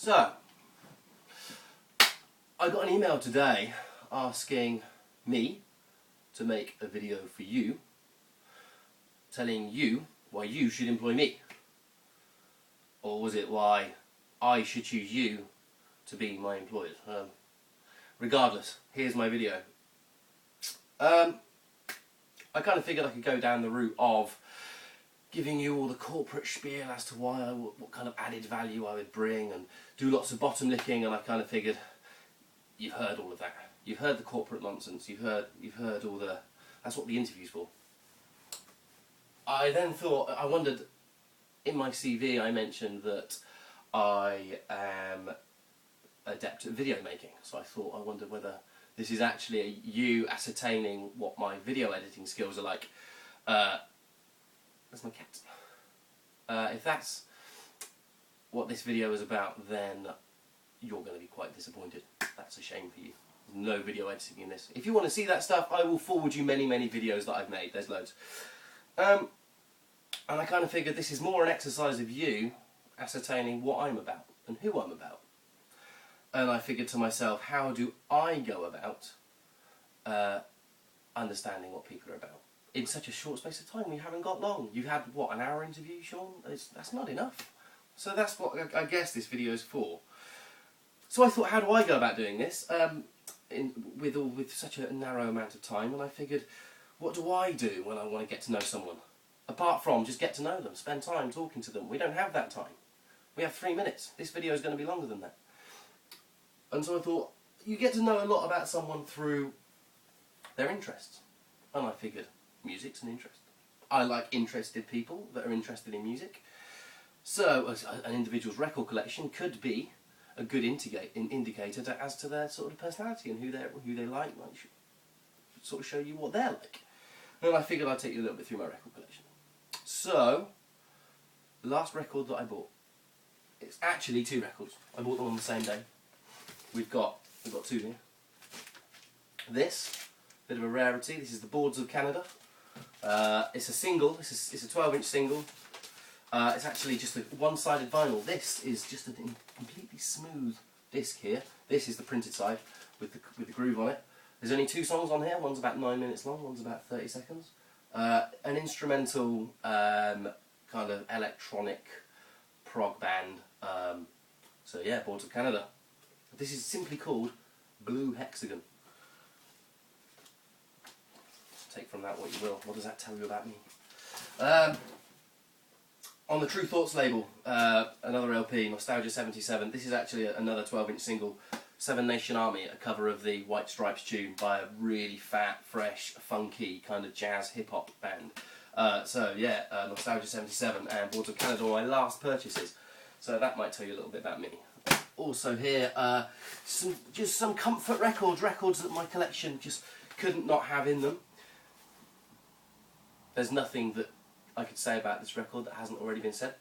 So, I got an email today asking me to make a video for you, telling you why you should employ me. Or was it why I should choose you to be my employer? Regardless, here's my video. I kind of figured I could go down the route of giving you all the corporate spiel as to why what kind of added value I would bring, and do lots of bottom licking, and I kind of figured you've heard all of that. You've heard the corporate nonsense. You've heard all the. That's what the interview's for. I then thought, I wondered, in my CV I mentioned that I am adept at video making. So I wondered whether this is actually you ascertaining what my video editing skills are like. That's my cat. If that's what this video is about, then you're going to be quite disappointed. That's a shame for you. There's no video editing in this. If you want to see that stuff, I will forward you many videos that I've made. There's loads. And I kind of figured this is more an exercise of you ascertaining what I'm about and who I'm about. And I figured to myself, how do I go about understanding what people are about? In such a short space of time, we haven't got long. You've had, what, an hour interview, Sean? That's not enough. So that's what I guess this video is for. So I thought, how do I go about doing this with such a narrow amount of time? And I figured, what do I do when I want to get to know someone? Apart from just get to know them, spend time talking to them. We don't have that time. We have 3 minutes. This video is going to be longer than that. And so I thought, you get to know a lot about someone through their interests. And I figured, music's an interest. I like interested people that are interested in music. So an individual's record collection could be a good indicator as to their sort of personality and who they like sort of show you what they're like. And I figured I'd take you a little bit through my record collection. So, the last record that I bought, it's actually 2 records. I bought them on the same day. We've got 2 here. This, bit of a rarity. This is the Boards of Canada. It's a single. It's a 12-inch single. It's actually just a one-sided vinyl. This is just a completely smooth disc here. This is the printed side with the groove on it. There's only 2 songs on here. One's about 9 minutes long. One's about 30 seconds. An instrumental kind of electronic prog band. So yeah, Boards of Canada. This is simply called Blue Hexagon. Take from that what you will. What does that tell you about me? On the True Thoughts label, another LP, Nostalgia 77. This is actually another 12-inch single, Seven Nation Army, a cover of the White Stripes tune by a really fat, fresh, funky kind of jazz hip-hop band. So yeah, Nostalgia 77 and Boards of Canada are my last purchases. So that might tell you a little bit about me. Also here, just some comfort records that my collection just couldn't not have in them. There's nothing that I could say about this record that hasn't already been said,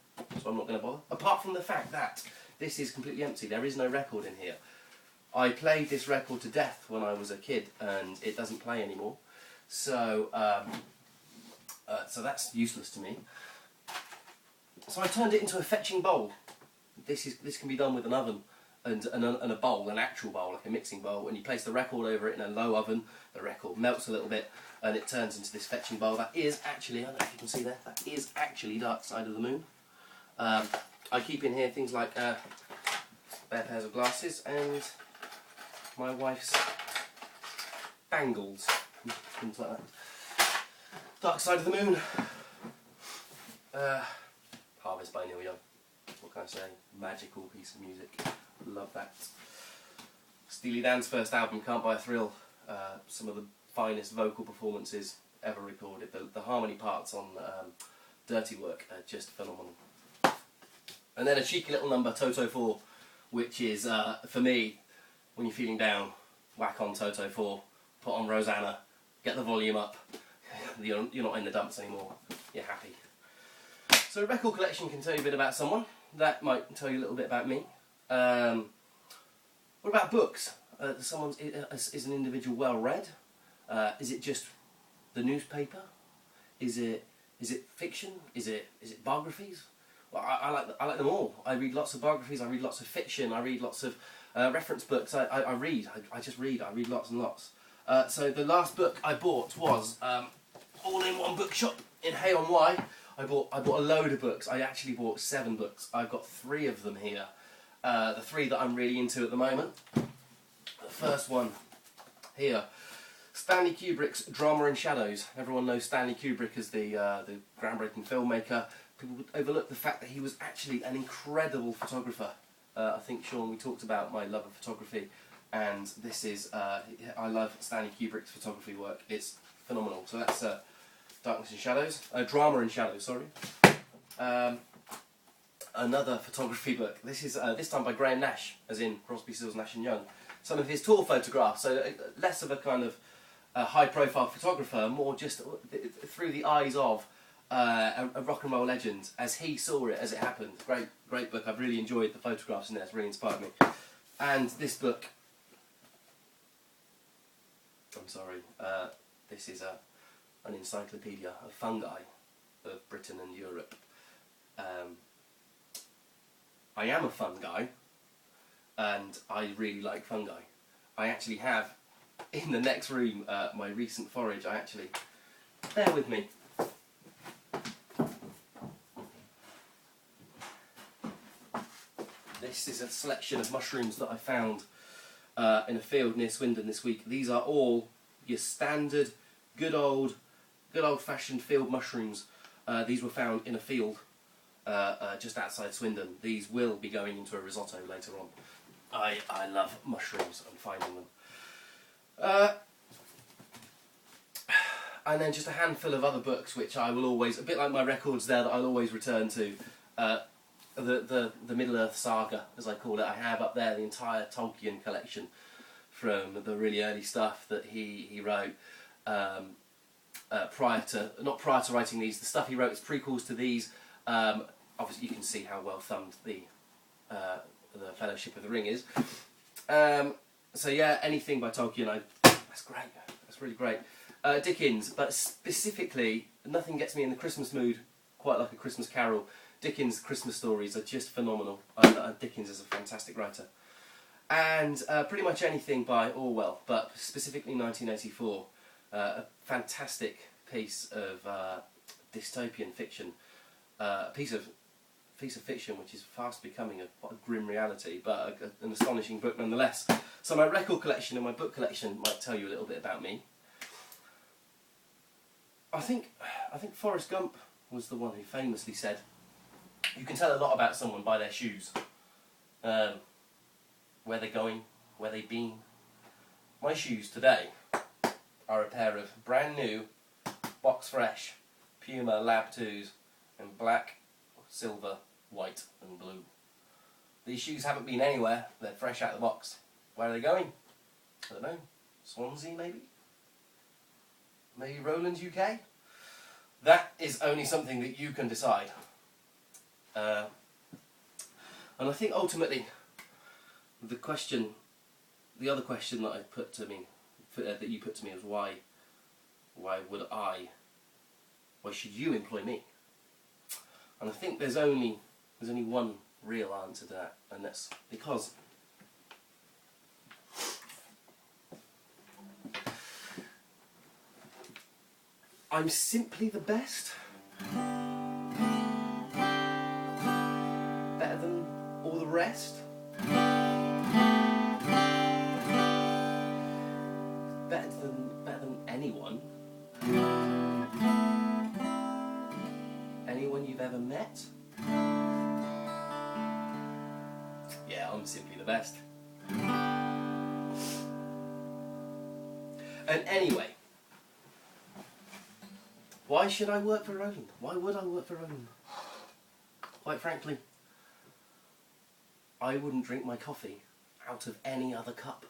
so I'm not going to bother. Apart from the fact that this is completely empty, there is no record in here. I played this record to death when I was a kid, and it doesn't play anymore. So, so that's useless to me. So I turned it into a fetching bowl. This can be done with an oven and a bowl, an actual bowl, like a mixing bowl, and you place the record over it in a low oven. The record melts a little bit, and it turns into this fetching bowl. That is actually, I don't know if you can see there, that is actually Dark Side of the Moon. I keep in here things like spare pairs of glasses and my wife's bangles, things like that. Dark Side of the Moon. Harvest by Neil Young. What can I say? Magical piece of music. Love that. Steely Dan's first album, Can't Buy a Thrill. Some of the finest vocal performances ever recorded. The harmony parts on Dirty Work are just phenomenal. And then a cheeky little number, Toto 4, which is, for me, when you're feeling down, whack on Toto 4, put on Rosanna, get the volume up. You're not in the dumps anymore. You're happy. So a record collection can tell you a bit about someone. That might tell you a little bit about me. What about books? Is an individual well read? Is it just the newspaper? Is it fiction? Is it biographies? Well, I like them all. I read lots of biographies, I read lots of fiction, I read lots of reference books. I read. I just read. I read lots and lots. So the last book I bought was all in one bookshop in Hay-on-Wye. I bought a load of books. I actually bought 7 books. I've got 3 of them here. The 3 that I'm really into at the moment. The first one here, Stanley Kubrick's Drama in Shadows. Everyone knows Stanley Kubrick as the groundbreaking filmmaker. People would overlook the fact that he was actually an incredible photographer. I think, Sean, we talked about my love of photography, and this is, I love Stanley Kubrick's photography work. It's phenomenal. So that's Darkness and Shadows, Drama in Shadows, sorry. Another photography book. This is this time by Graham Nash, as in Crosby, Stills, Nash and Young. Some of his tour photographs, so less of a kind of high-profile photographer, more just through the eyes of a rock and roll legend, as he saw it, as it happened. Great book. I've really enjoyed the photographs in there. It's really inspired me. And this book, I'm sorry, this is an encyclopedia of fungi of Britain and Europe. I am a fun guy, and I really like fungi. I actually have, in the next room, my recent forage. Bear with me. This is a selection of mushrooms that I found in a field near Swindon this week. These are all your standard, good old-fashioned field mushrooms. These were found in a field just outside Swindon. These will be going into a risotto later on. I love mushrooms and finding them. And then just a handful of other books which I will always, a bit like my records there, that I'll always return to. The Middle-earth saga, as I call it. I have up there the entire Tolkien collection from the really early stuff that he wrote not prior to writing these. The stuff he wrote as prequels to these. Obviously, you can see how well thumbed the Fellowship of the Ring is. So yeah, anything by Tolkien, that's great. That's really great. Dickens, but specifically, nothing gets me in the Christmas mood quite like A Christmas Carol. Dickens' Christmas stories are just phenomenal. Dickens is a fantastic writer. And pretty much anything by Orwell, but specifically 1984. A fantastic piece of dystopian fiction. A piece of fiction which is fast becoming quite a grim reality, but an astonishing book nonetheless. So my record collection and my book collection might tell you a little bit about me. I think Forrest Gump was the one who famously said, "You can tell a lot about someone by their shoes. Where they're going, where they've been." My shoes today are a pair of brand new, box fresh, Puma Lab 2s in black, silver, white and blue. These shoes haven't been anywhere, they're fresh out of the box. Where are they going? I don't know. Swansea maybe? Maybe Roland UK? That is only something that you can decide. And I think ultimately the other question that I put to me, that you put to me, was why should you employ me? And I think there's only one real answer to that, and that's because I'm simply the best. Better than all the rest. Better than anyone. Anyone you've ever met. Yeah, I'm simply the best. And anyway, why should I work for Roland? Why would I work for Roland? Quite frankly, I wouldn't drink my coffee out of any other cup.